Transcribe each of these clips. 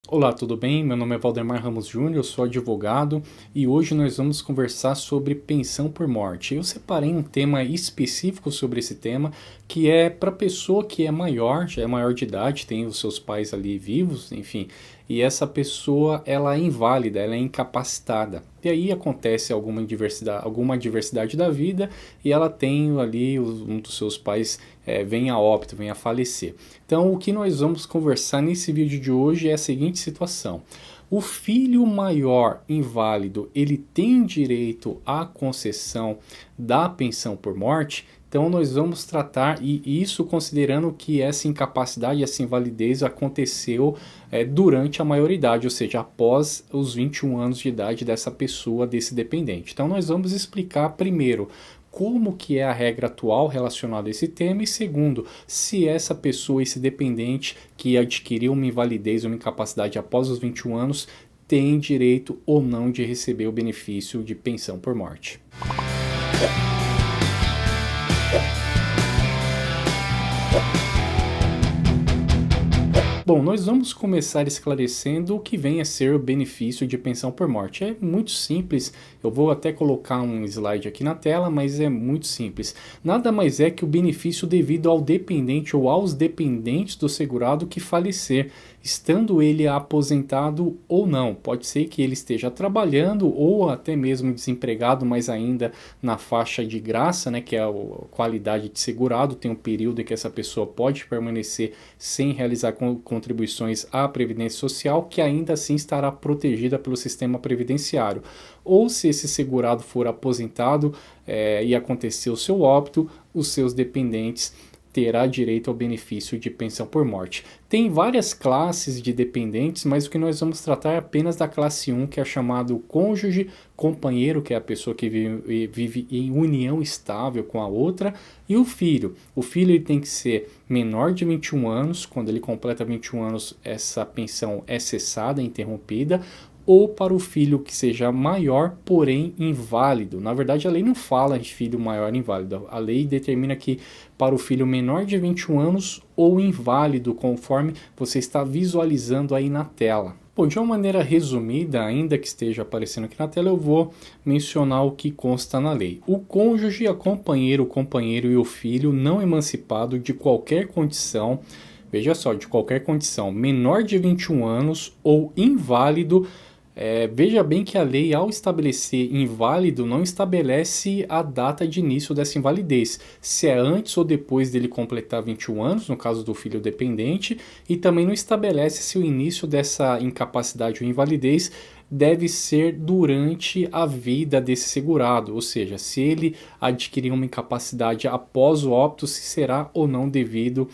Olá, tudo bem? Meu nome é Valdemar Ramos Júnior, eu sou advogado e hoje nós vamos conversar sobre pensão por morte. Eu separei um tema específico sobre esse tema, que é para pessoa que é maior, já é maior de idade, tem os seus pais ali vivos, enfim, e essa pessoa ela é inválida, ela é incapacitada. E aí acontece alguma adversidade da vida e ela tem ali um dos seus pais vem a óbito, vem a falecer. Então, o que nós vamos conversar nesse vídeo de hoje é a seguinte situação. O filho maior inválido, ele tem direito à concessão da pensão por morte? Então nós vamos tratar, e isso considerando que essa incapacidade, essa invalidez aconteceu durante a maioridade, ou seja, após os 21 anos de idade dessa pessoa, desse dependente. Então nós vamos explicar primeiro como que é a regra atual relacionada a esse tema e segundo, se essa pessoa, esse dependente que adquiriu uma invalidez ou uma incapacidade após os 21 anos, tem direito ou não de receber o benefício de pensão por morte. Bom, nós vamos começar esclarecendo o que vem a ser o benefício de pensão por morte. É muito simples, eu vou até colocar um slide aqui na tela, mas é muito simples. Nada mais é que o benefício devido ao dependente ou aos dependentes do segurado que falecer, estando ele aposentado ou não. Pode ser que ele esteja trabalhando ou até mesmo desempregado, mas ainda na faixa de graça, né, que é a qualidade de segurado, tem um período em que essa pessoa pode permanecer sem realizar contribuições à Previdência Social, que ainda assim estará protegida pelo sistema previdenciário. Ou se esse segurado for aposentado e acontecer o seu óbito, os seus dependentes terá direito ao benefício de pensão por morte. Tem várias classes de dependentes, mas o que nós vamos tratar é apenas da classe 1, que é chamado cônjuge, companheiro, que é a pessoa que vive em união estável com a outra, e o filho. O filho ele tem que ser menor de 21 anos, quando ele completa 21 anos, essa pensão é cessada, é interrompida, ou para o filho que seja maior, porém inválido. Na verdade, a lei não fala de filho maior inválido. A lei determina que para o filho menor de 21 anos ou inválido, conforme você está visualizando aí na tela. Bom, de uma maneira resumida, ainda que esteja aparecendo aqui na tela, eu vou mencionar o que consta na lei. O cônjuge, a companheira, o companheiro e o filho não emancipado de qualquer condição, veja só, de qualquer condição, menor de 21 anos ou inválido. Veja bem que a lei, ao estabelecer inválido, não estabelece a data de início dessa invalidez, se é antes ou depois dele completar 21 anos, no caso do filho dependente, e também não estabelece se o início dessa incapacidade ou invalidez deve ser durante a vida desse segurado, ou seja, se ele adquirir uma incapacidade após o óbito, se será ou não devido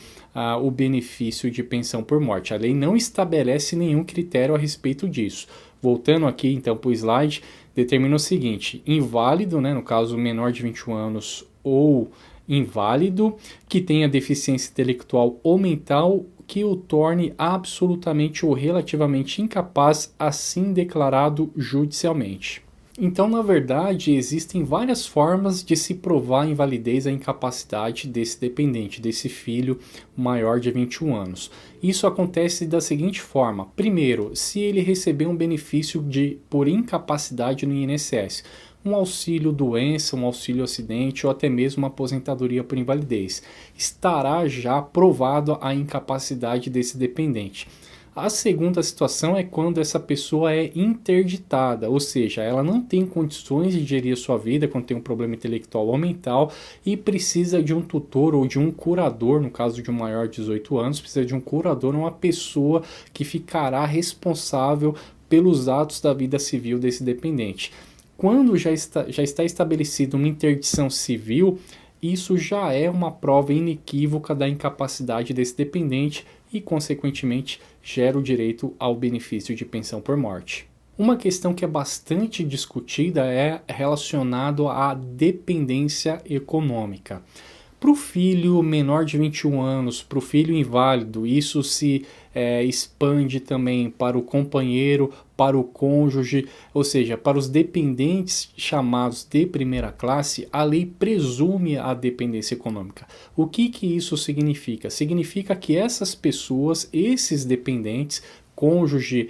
o benefício de pensão por morte. A lei não estabelece nenhum critério a respeito disso. Voltando aqui então para o slide, determina o seguinte: inválido, né, no caso menor de 21 anos ou inválido, que tenha deficiência intelectual ou mental que o torne absolutamente ou relativamente incapaz, assim declarado judicialmente. Então, na verdade, existem várias formas de se provar a invalidez, a incapacidade desse dependente, desse filho maior de 21 anos. Isso acontece da seguinte forma: primeiro, se ele receber um benefício por incapacidade no INSS, um auxílio doença, um auxílio acidente ou até mesmo uma aposentadoria por invalidez, estará já provado a incapacidade desse dependente. A segunda situação é quando essa pessoa é interditada, ou seja, ela não tem condições de gerir a sua vida quando tem um problema intelectual ou mental e precisa de um tutor ou de um curador, no caso de um maior de 18 anos, precisa de um curador, uma pessoa que ficará responsável pelos atos da vida civil desse dependente. Quando já está estabelecida uma interdição civil, isso já é uma prova inequívoca da incapacidade desse dependente e, consequentemente, gera o direito ao benefício de pensão por morte. Uma questão que é bastante discutida é relacionado à dependência econômica. Para o filho menor de 21 anos, para o filho inválido, isso se expande também para o companheiro, para o cônjuge, ou seja, para os dependentes chamados de primeira classe, a lei presume a dependência econômica. O que isso significa? Significa que essas pessoas, esses dependentes, cônjuge,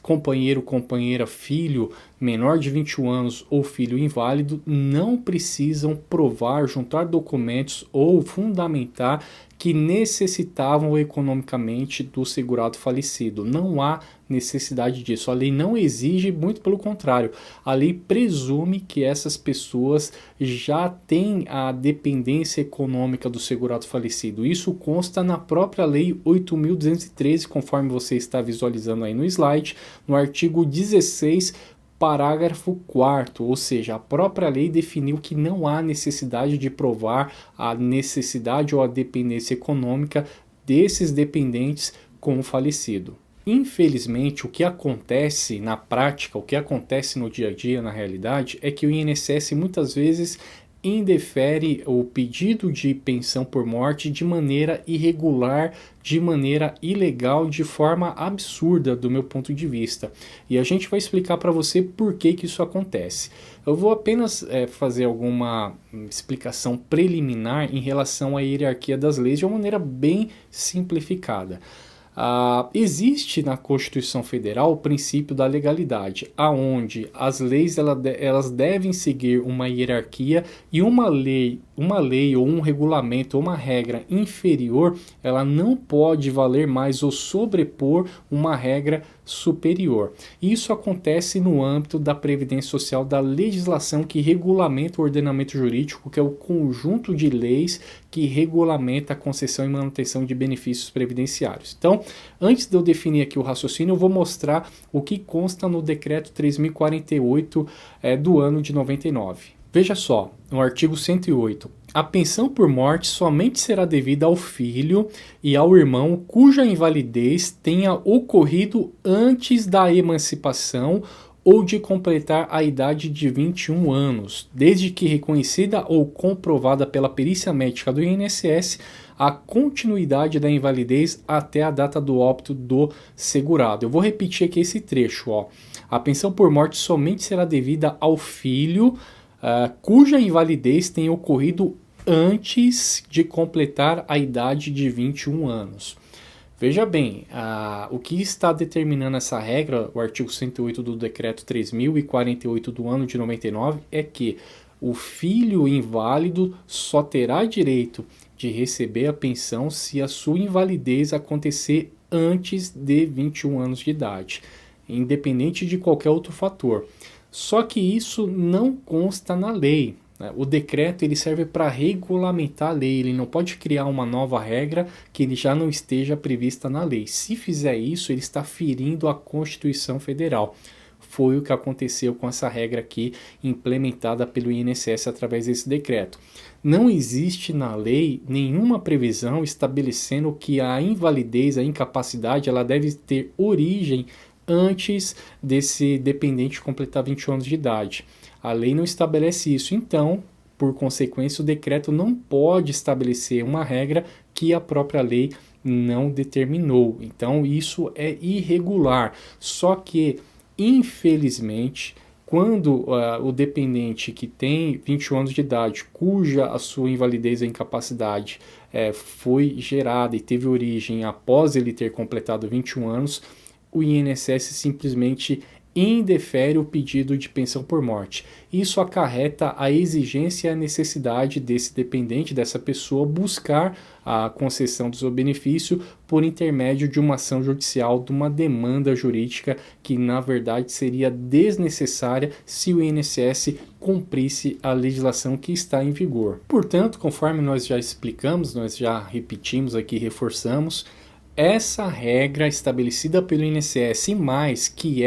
companheiro, companheira, filho menor de 21 anos ou filho inválido não precisam provar, juntar documentos ou fundamentar que necessitavam economicamente do segurado falecido. Não há necessidade disso. A lei não exige, muito pelo contrário. A lei presume que essas pessoas já têm a dependência econômica do segurado falecido. Isso consta na própria lei 8.213, conforme você está visualizando aí no slide, no artigo 16, parágrafo 4º, ou seja, a própria lei definiu que não há necessidade de provar a necessidade ou a dependência econômica desses dependentes com o falecido. Infelizmente, o que acontece na prática, o que acontece no dia a dia, na realidade, é que o INSS muitas vezes indefere o pedido de pensão por morte de maneira irregular, de maneira ilegal, de forma absurda do meu ponto de vista. E a gente vai explicar para você por que isso acontece. Eu vou apenas fazer alguma explicação preliminar em relação à hierarquia das leis de uma maneira bem simplificada. Existe na Constituição Federal o princípio da legalidade, aonde as leis elas devem seguir uma hierarquia e uma lei ou um regulamento ou uma regra inferior, ela não pode valer mais ou sobrepor uma regra superior. Isso acontece no âmbito da Previdência Social, da legislação que regulamenta o ordenamento jurídico, que é o conjunto de leis que regulamenta a concessão e manutenção de benefícios previdenciários. Então, antes de eu definir aqui o raciocínio, eu vou mostrar o que consta no Decreto 3.048 do ano de 99. Veja só, no artigo 108, a pensão por morte somente será devida ao filho e ao irmão cuja invalidez tenha ocorrido antes da emancipação ou de completar a idade de 21 anos, desde que reconhecida ou comprovada pela perícia médica do INSS a continuidade da invalidez até a data do óbito do segurado. Eu vou repetir aqui esse trecho. A pensão por morte somente será devida ao filho cuja invalidez tenha ocorrido antes de completar a idade de 21 anos. Veja bem, o que está determinando essa regra, o artigo 108 do Decreto 3.048 do ano de 99, é que o filho inválido só terá direito de receber a pensão se a sua invalidez acontecer antes de 21 anos de idade, independente de qualquer outro fator. Só que isso não consta na lei. O decreto ele serve para regulamentar a lei, ele não pode criar uma nova regra que ele já não esteja prevista na lei. Se fizer isso, ele está ferindo a Constituição Federal. Foi o que aconteceu com essa regra aqui, implementada pelo INSS através desse decreto. Não existe na lei nenhuma previsão estabelecendo que a invalidez, a incapacidade, ela deve ter origem antes desse dependente completar 21 anos de idade. A lei não estabelece isso, então, por consequência, o decreto não pode estabelecer uma regra que a própria lei não determinou. Então, isso é irregular. Só que, infelizmente, quando o dependente que tem 21 anos de idade, cuja a sua invalidez ou incapacidade foi gerada e teve origem após ele ter completado 21 anos, o INSS simplesmente indefere o pedido de pensão por morte. Isso acarreta a exigência e a necessidade desse dependente, dessa pessoa, buscar a concessão do seu benefício por intermédio de uma ação judicial, de uma demanda jurídica que, na verdade, seria desnecessária se o INSS cumprisse a legislação que está em vigor. Portanto, conforme nós já explicamos, nós já repetimos aqui, reforçamos, essa regra estabelecida pelo INSS e mais que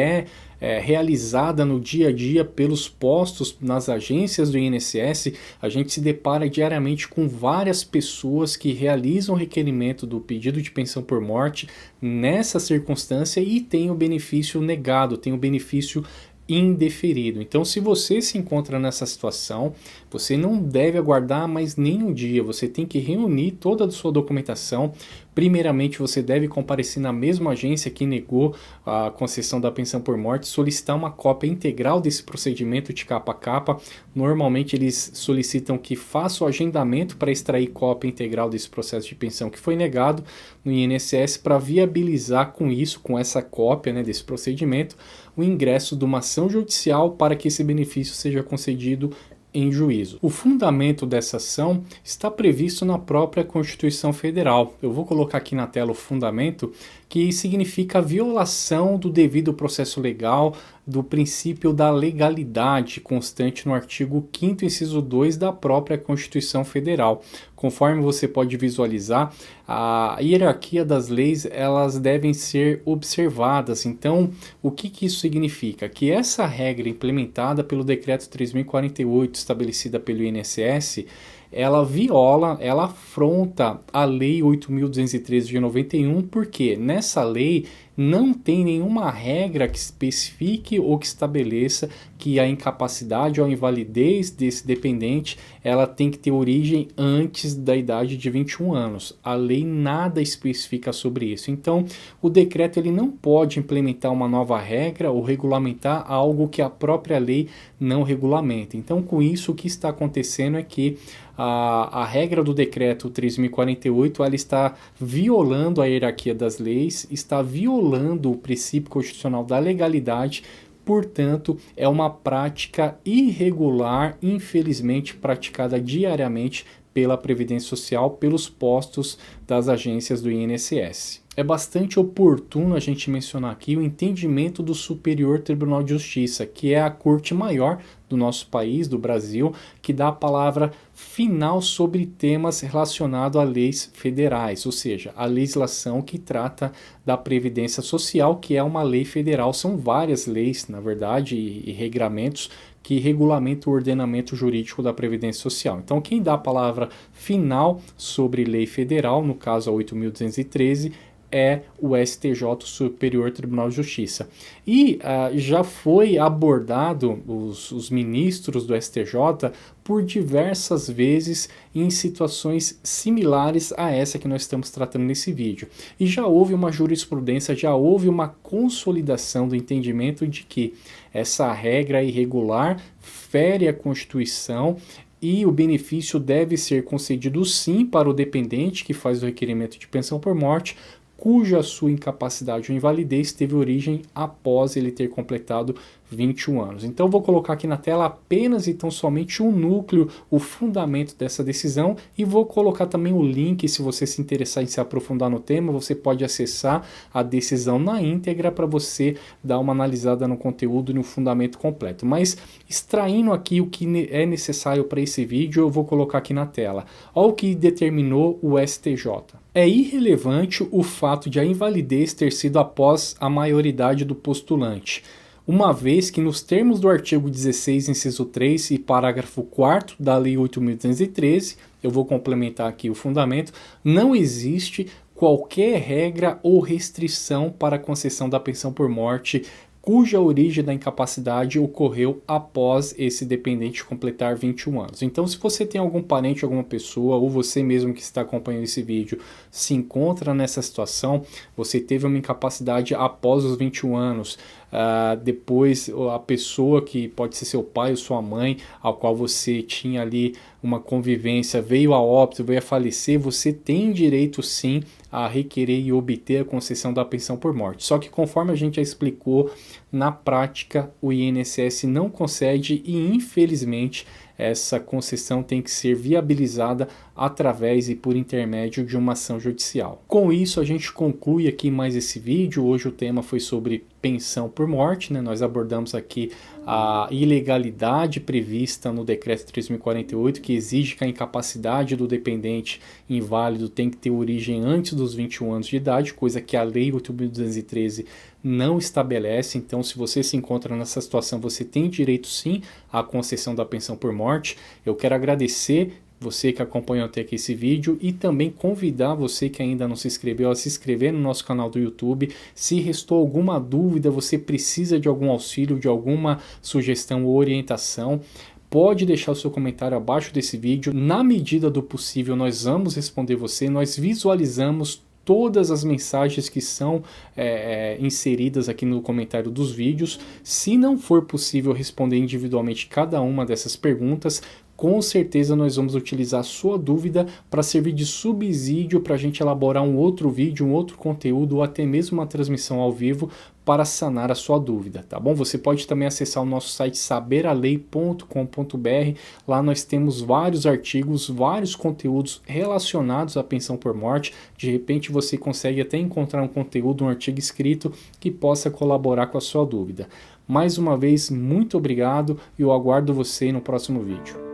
realizada no dia a dia pelos postos nas agências do INSS, a gente se depara diariamente com várias pessoas que realizam o requerimento do pedido de pensão por morte nessa circunstância e tem o benefício negado, tem o benefício indeferido. Então, se você se encontra nessa situação, você não deve aguardar mais nenhum dia, você tem que reunir toda a sua documentação, Primeiramente, você deve comparecer na mesma agência que negou a concessão da pensão por morte, solicitar uma cópia integral desse procedimento de capa a capa. Normalmente eles solicitam que faça o agendamento para extrair cópia integral desse processo de pensão que foi negado no INSS, para viabilizar com isso, com essa cópia, né, desse procedimento, o ingresso de uma ação judicial para que esse benefício seja concedido em juízo. O fundamento dessa ação está previsto na própria Constituição Federal. Eu vou colocar aqui na tela o fundamento, que significa a violação do devido processo legal, do princípio da legalidade constante no artigo 5º inciso 2 da própria Constituição Federal. Conforme você pode visualizar, a hierarquia das leis, elas devem ser observadas. Então, o que isso significa? Que essa regra implementada pelo Decreto 3.048, estabelecida pelo INSS, ela viola, ela afronta a Lei 8.213 de 91, porque nessa lei não tem nenhuma regra que especifique ou que estabeleça que a incapacidade ou a invalidez desse dependente, ela tem que ter origem antes da idade de 21 anos. A lei nada especifica sobre isso. Então, o decreto ele não pode implementar uma nova regra ou regulamentar algo que a própria lei não regulamenta. Então, com isso, o que está acontecendo é que a regra do decreto 3.048, ela está violando a hierarquia das leis, está violando o princípio constitucional da legalidade. Portanto, é uma prática irregular, infelizmente praticada diariamente pela Previdência Social, pelos postos das agências do INSS. É bastante oportuno a gente mencionar aqui o entendimento do Superior Tribunal de Justiça, que é a corte maior do nosso país, do Brasil, que dá a palavra final sobre temas relacionados a leis federais, ou seja, a legislação que trata da Previdência Social, que é uma lei federal. São várias leis, na verdade, e regramentos que regulamentam o ordenamento jurídico da Previdência Social. Então, quem dá a palavra final sobre lei federal, no caso a 8.213, é o STJ, o Superior Tribunal de Justiça. E já foi abordado os ministros do STJ por diversas vezes em situações similares a essa que nós estamos tratando nesse vídeo. E já houve uma jurisprudência, já houve uma consolidação do entendimento de que essa regra irregular fere a Constituição e o benefício deve ser concedido sim para o dependente que faz o requerimento de pensão por morte, cuja sua incapacidade ou invalidez teve origem após ele ter completado 21 anos. Então vou colocar aqui na tela apenas e tão somente um núcleo, o fundamento dessa decisão, e vou colocar também o link, se você se interessar em se aprofundar no tema, você pode acessar a decisão na íntegra para você dar uma analisada no conteúdo e no fundamento completo. Mas extraindo aqui o que é necessário para esse vídeo, eu vou colocar aqui na tela. Olha o que determinou o STJ. É irrelevante o fato de a invalidez ter sido após a maioridade do postulante, uma vez que nos termos do artigo 16, inciso 3 e parágrafo 4º da Lei 8.213, eu vou complementar aqui o fundamento, não existe qualquer regra ou restrição para a concessão da pensão por morte cuja origem da incapacidade ocorreu após esse dependente completar 21 anos. Então, se você tem algum parente, alguma pessoa, ou você mesmo que está acompanhando esse vídeo, se encontra nessa situação, você teve uma incapacidade após os 21 anos, depois a pessoa que pode ser seu pai ou sua mãe, ao qual você tinha ali uma convivência, veio a óbito, veio a falecer, você tem direito sim a requerer e obter a concessão da pensão por morte. Só que conforme a gente já explicou, na prática o INSS não concede e infelizmente essa concessão tem que ser viabilizada através e por intermédio de uma ação judicial. Com isso a gente conclui aqui mais esse vídeo. Hoje o tema foi sobre pensão por morte, né? Nós abordamos aqui a ilegalidade prevista no decreto 3.048, que exige que a incapacidade do dependente inválido tem que ter origem antes dos 21 anos de idade, coisa que a Lei 8.213 não estabelece. Então, se você se encontra nessa situação, você tem direito sim à concessão da pensão por morte. Eu quero agradecer você que acompanhou até aqui esse vídeo e também convidar você que ainda não se inscreveu a se inscrever no nosso canal do YouTube. Se restou alguma dúvida, você precisa de algum auxílio, de alguma sugestão ou orientação, pode deixar o seu comentário abaixo desse vídeo. Na medida do possível, nós vamos responder você. Nós visualizamos todas as mensagens que são inseridas aqui no comentário dos vídeos. Se não for possível responder individualmente cada uma dessas perguntas, com certeza nós vamos utilizar a sua dúvida para servir de subsídio para a gente elaborar um outro vídeo, um outro conteúdo ou até mesmo uma transmissão ao vivo para sanar a sua dúvida, tá bom? Você pode também acessar o nosso site saberalei.com.br. Lá nós temos vários artigos, vários conteúdos relacionados à pensão por morte. De repente você consegue até encontrar um conteúdo, um artigo escrito que possa colaborar com a sua dúvida. Mais uma vez, muito obrigado e eu aguardo você no próximo vídeo.